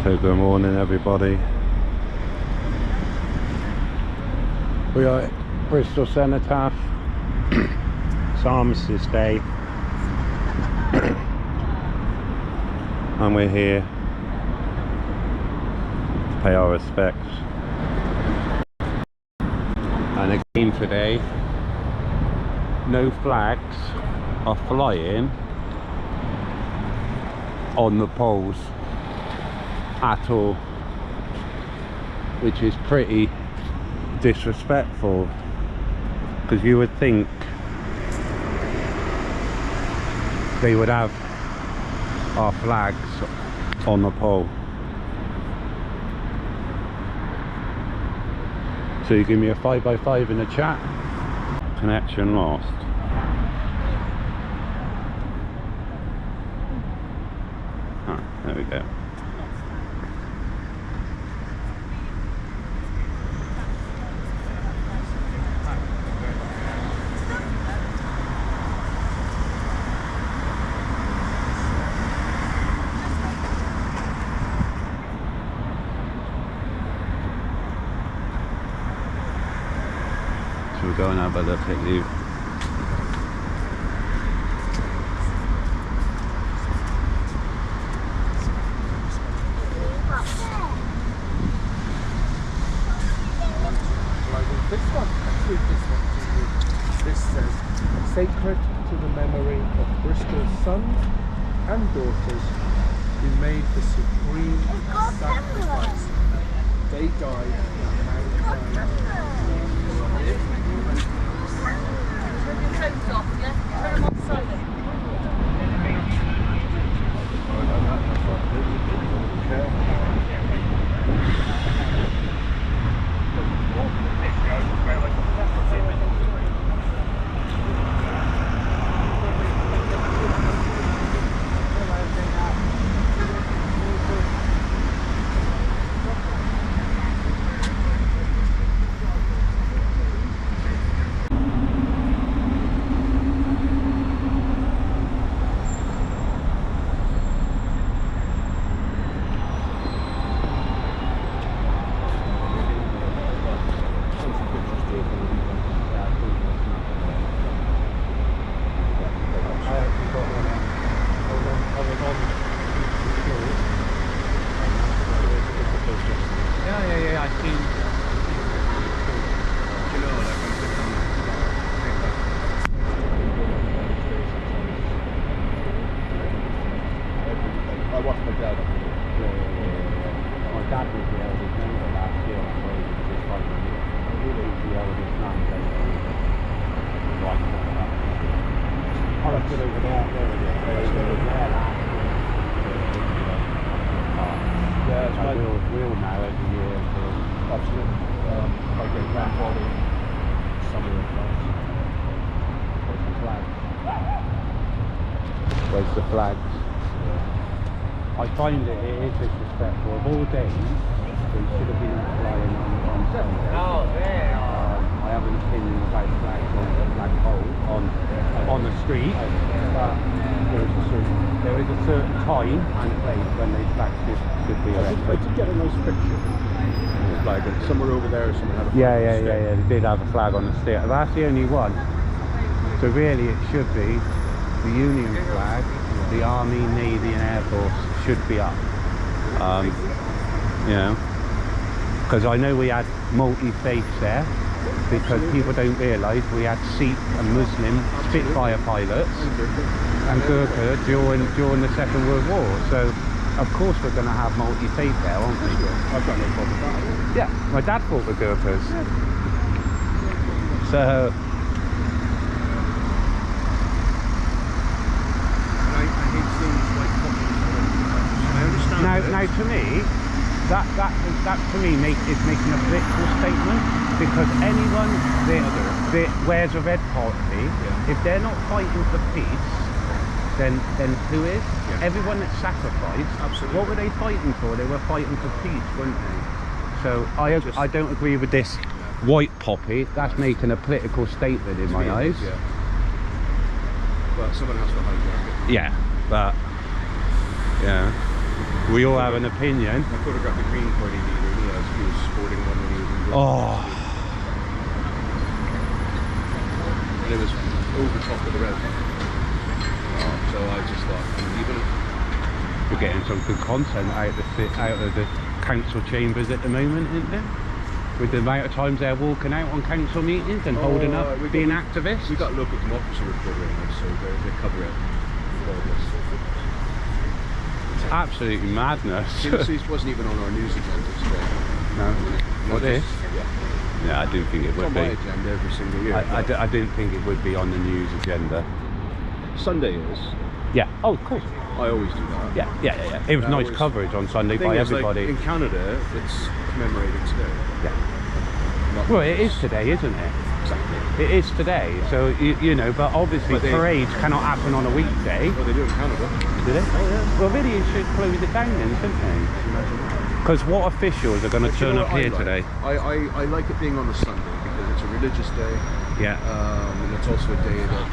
So good morning everybody. We are at Bristol Cenotaph. It's Armistice Day. And we're here to pay our respects. And again today, no flags are flying on the poles at all, which is pretty disrespectful, because you would think they would have our flags on the pole. So you give me a 5x5 in the chat. Connection lost. There we go. So we'll go and have a look at you. This says, sacred to the memory of Bristol's sons and daughters who made the supreme sacrifice. They died for mankind. Turn your phones off, yeah? Turn them on silent. Yeah, I see. I watched my dad. My dad was the eldest member last year, so he was just like he was the eldest man, so right. Oh, that's good over there. There it is. There last year. Yeah, it's like we'll now every year. Absolutely. My great grandfather, summer of France. Where's the flags? Where's the flags? I find it is disrespectful. Of all days, they should have been flying on Sunday. Oh, there. I have an opinion about flags on the flagpole on the street, but there is a certain time and place when these flags should be erected. I did get a nice picture of the flag, and somewhere over there someone had a flag. Yeah. They did have a flag on the stick. That's the only one. So really it should be the Union flag, the Army, Navy and Air Force should be up. You know, because I know we had multi-faiths there, because people don't realise we had Sikh and Muslim Spitfire pilots and Gurkha during the Second World War. So of course we're going to have multi-faith there, aren't we? I've got no problem with that. Yeah, my dad fought with Gurkhas. So now to me, that to me is making a political statement, because anyone that wears a red party, if they're not fighting for peace, then who is? Yeah. Everyone that sacrificed, absolutely. What were they fighting for? They were fighting for peace, weren't they? So I don't agree with this white poppy. That's making a political statement in my eyes. Yeah. But someone has to hide it. Yeah, but yeah. We all have an opinion. I photographed the Green Party leader, and he was sporting one when he was in Bristol. Oh, And it was over top of the red. So I just thought, even we're getting some good content out of the council chambers at the moment, isn't there? With the amount of times they're walking out on council meetings and holding up, being activists. We got local democracy reporting now, so they cover it for us. It's absolutely madness. This wasn't even on our news agenda today. No. What this? Yeah. Yeah, I didn't think it It's would on be. my agenda every single year. I didn't think it would be on the news agenda. Sunday is. Yeah. Oh, of course. I always do that. Yeah. It was nice coverage on Sunday by everybody. Like, in Canada, it's commemorated today. Yeah. Well, it is today, isn't it? Exactly. It is today. So you know, but obviously parades cannot happen on a weekday. Well, they do in Canada. Do they? Oh yeah. Well, really, it should close it down then, shouldn't they? Because what officials are going to turn up here today? I like it being on a Sunday because it's a religious day. Yeah. And it's also a day that I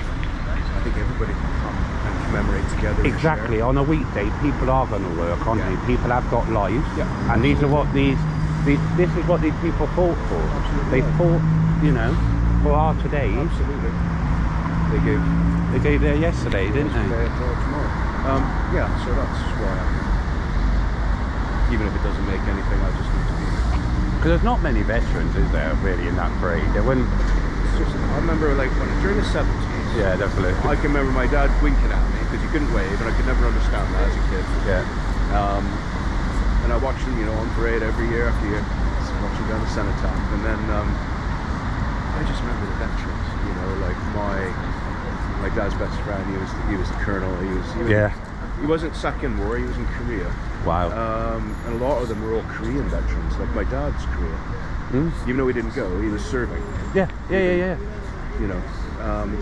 think everybody can come and commemorate together. Exactly. On a weekday, people are going to work, aren't they? People have got lives. Yeah. And these are what this is what these people fought for. Absolutely. They fought, you know, for our todays. Absolutely. They gave there yesterday, didn't they? Today until tomorrow. Yeah. So that's why. Even if it doesn't make anything, I just need to be. Because there's not many veterans, is there, really, in that parade? There wouldn't. I remember, like, during the 70s. Yeah, definitely. I can remember my dad winking at me because he couldn't wave, and I could never understand that as a kid. Yeah. And I watched him, you know, on parade every year after year, watching down the Cenotaph, and then I just remember the veterans. You know, like my dad's best friend. He was the colonel. He wasn't second war. He was in Korea. Wow. And a lot of them were all Korean veterans, like my dad's Korea. Even though he didn't go, he was serving. Yeah. You know.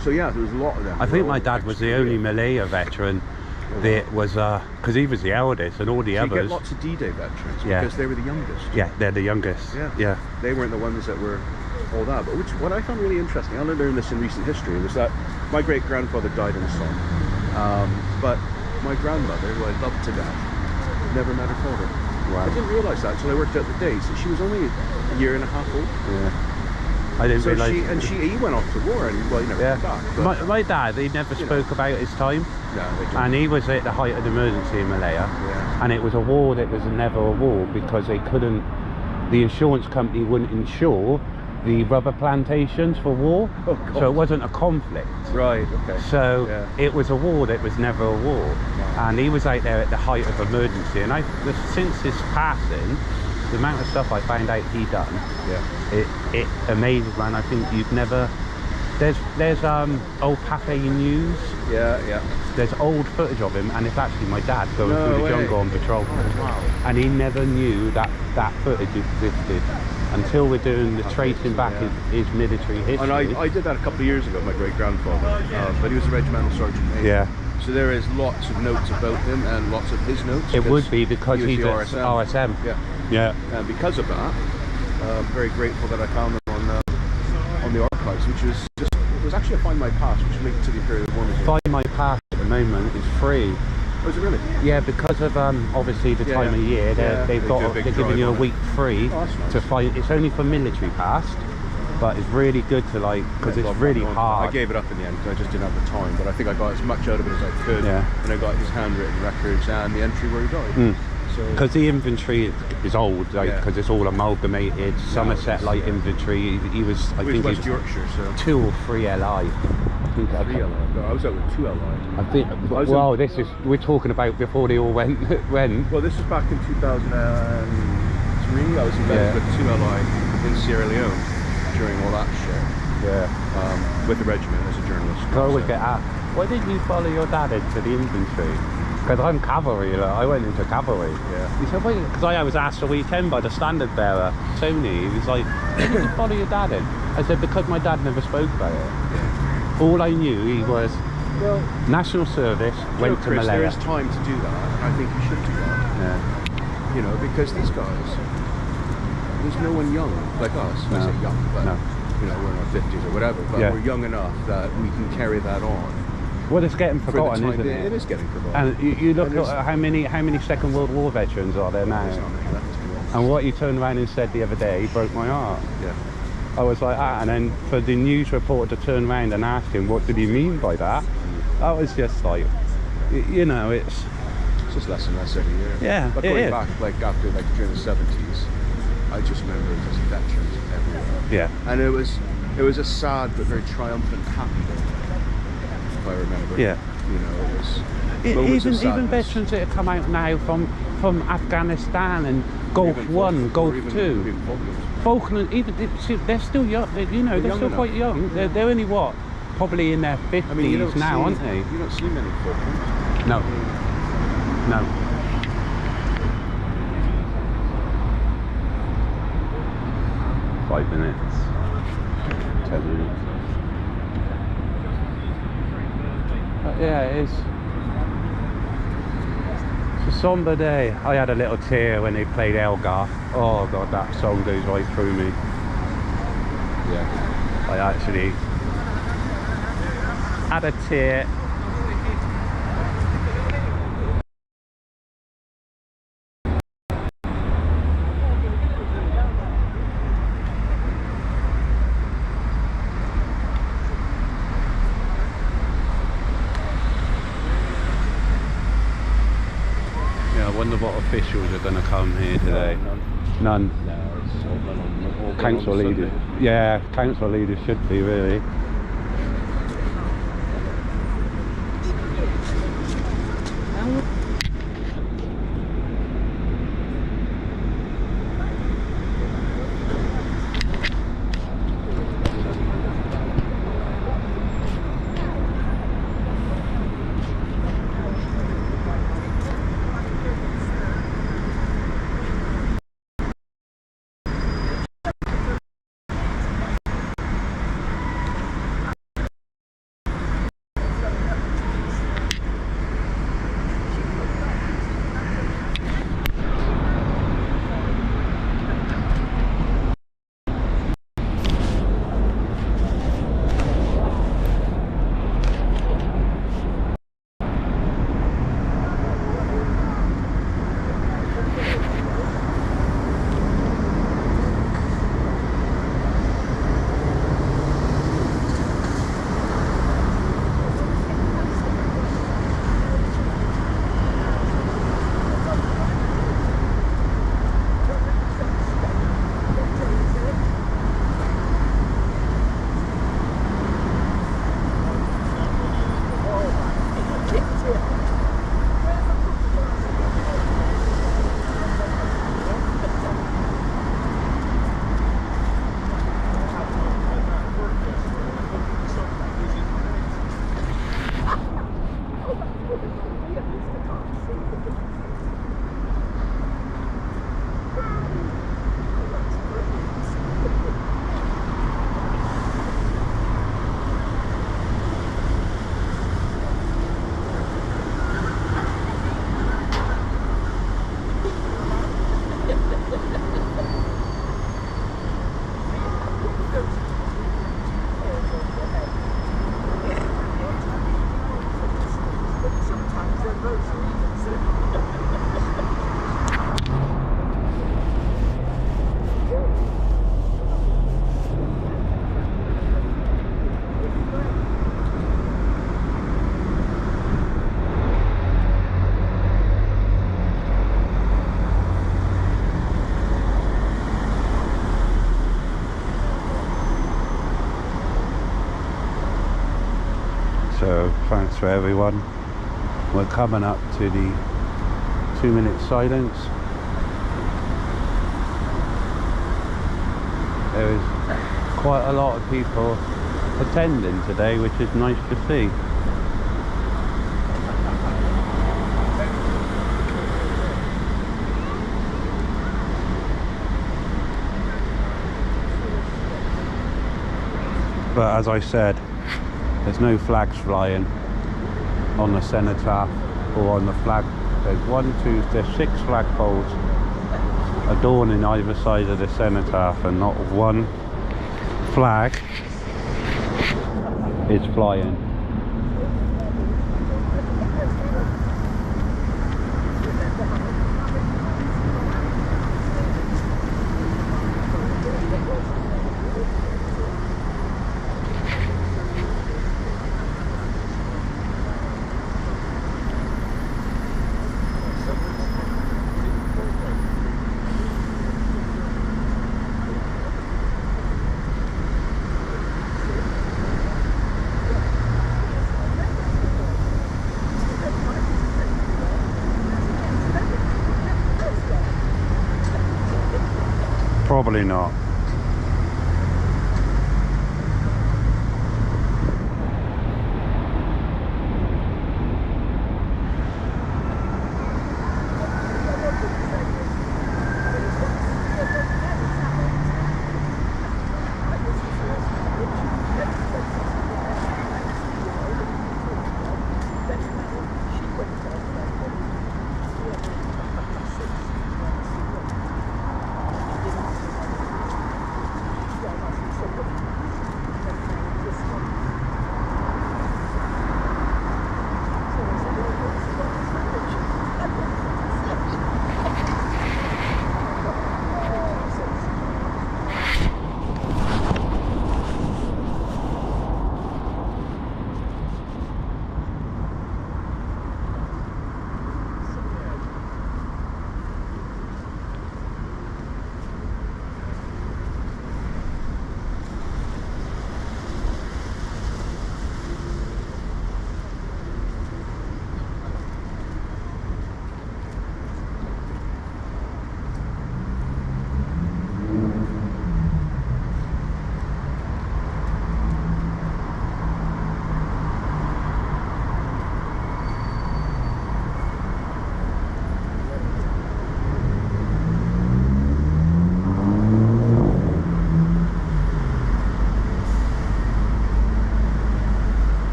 So yeah, there was a lot of them. I think my dad was the only Malaya veteran that was, because he was the eldest, and all the others. You get lots of D-Day veterans because they were the youngest. Yeah, they're the youngest. Yeah. They weren't the ones that were all that. But what I found really interesting, I only learned this in recent history, was that my great grandfather died in the Somme, but my grandmother, who I loved to death, never met her father. Wow. I didn't realise that until I worked out the dates. She was only a year and a half old. Yeah. I didn't realise. He went off to war, and well, he never came back. But, my dad, he never spoke about his time. No, they didn't. And he was at the height of the emergency in Malaya. Yeah. And it was a war that was never a war because they couldn't, the insurance company wouldn't insure the rubber plantations for war. Oh, God. So it wasn't a conflict. Right, okay. So Yeah. it was a war that was never a war. Wow. And he was out there at the height of emergency. And since his passing, the amount of stuff I found out he done, it amazes, man. I think you've never. There's old Pathé News. Yeah. There's old footage of him, and it's actually my dad going No through way. the jungle on patrol. Oh, wow. And he never knew that footage existed until we're doing the tracing back his military history. And I did that a couple of years ago, my great grandfather, but he was a regimental sergeant major. Yeah. So there is lots of notes about him and lots of his notes. It would be because he he's was the RSM. Yeah. And because of that, I'm very grateful that I found them on the archives, which was just, it was actually a Find My Past, which linked to the Imperial War Museum. Find My Past at the moment is free. Oh, is it really? Yeah, because of obviously the time of year, they're giving you a week free Oh, that's nice. to find. It's only for military past, but it's really good to because it's really hard. I gave it up in the end because I just didn't have the time, but I think I got as much out of it as I could. Yeah. And I got his handwritten records and the entry where he died. Because the infantry is old, because it's all amalgamated. Somerset light infantry. He was, I think, West Yorkshire, so 2 or 3 LI. I think 3 LI. No, I was out with 2 LI. I think. Well, we're talking about before they all went. Well, this was back in 2003. I was embedded with 2 LI in Sierra Leone during all that shit. Yeah. With the regiment as a journalist. I always get asked, why didn't you follow your dad into the infantry? Because I'm cavalry, I went into cavalry. Yeah. He said, because I was asked a weekend by the standard bearer, Tony. He was like, why did you follow your dad in? I said, because my dad never spoke about it. Yeah. All I knew, he was national service, went to Chris, Malaya. there is time to do that, and I think you should do that. Yeah. You know, because these guys, there's no one young like us. No. I say young, but No. you know, we're in our 50s or whatever, but we're young enough that we can carry that on Well, it's getting forgotten, isn't it? It is getting forgotten. And you look at how many Second World War veterans are there now? There's not many left, to be honest. And what you turned around and said the other day broke my heart. Yeah. I was like, and then for the news reporter to turn around and ask him, what did he mean by that? That was just like, you know, it's just less and less every year. Yeah, but going back, like after, like during the 70s, I just remember just veterans everywhere. Yeah. And it was a sad but very triumphant, happy day, if I remember. Yeah. You know, it was even veterans that have come out now from Afghanistan and Gulf One, Gulf Two, Falkland. Even they're still young. You know, they're still quite young. They're only what, probably in their 50s now, aren't they? You don't see many Falklands. No. No. 5 minutes. 10 minutes. But yeah, it's a somber day. I had a little tear when they played Elgar. Oh god, that song goes right through me. Yeah. I actually had a tear. I wonder what officials are going to come here today. None. No, it's all Council leaders. Yeah, council leaders should be really. So thanks for everyone. We're coming up to the 2-minute silence. There is quite a lot of people attending today, which is nice to see. But as I said, there's no flags flying on the Cenotaph or on the flag. There's 6 flagpoles adorning either side of the Cenotaph, and not one flag is flying. Probably not.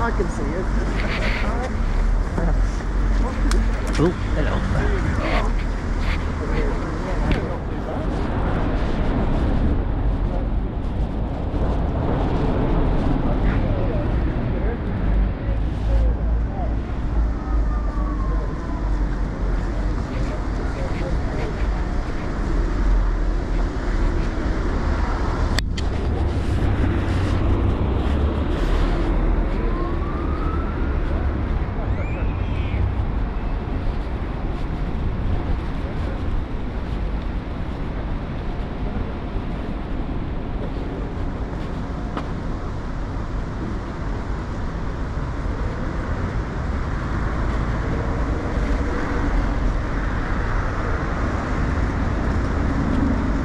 I can see it. Oh, hello.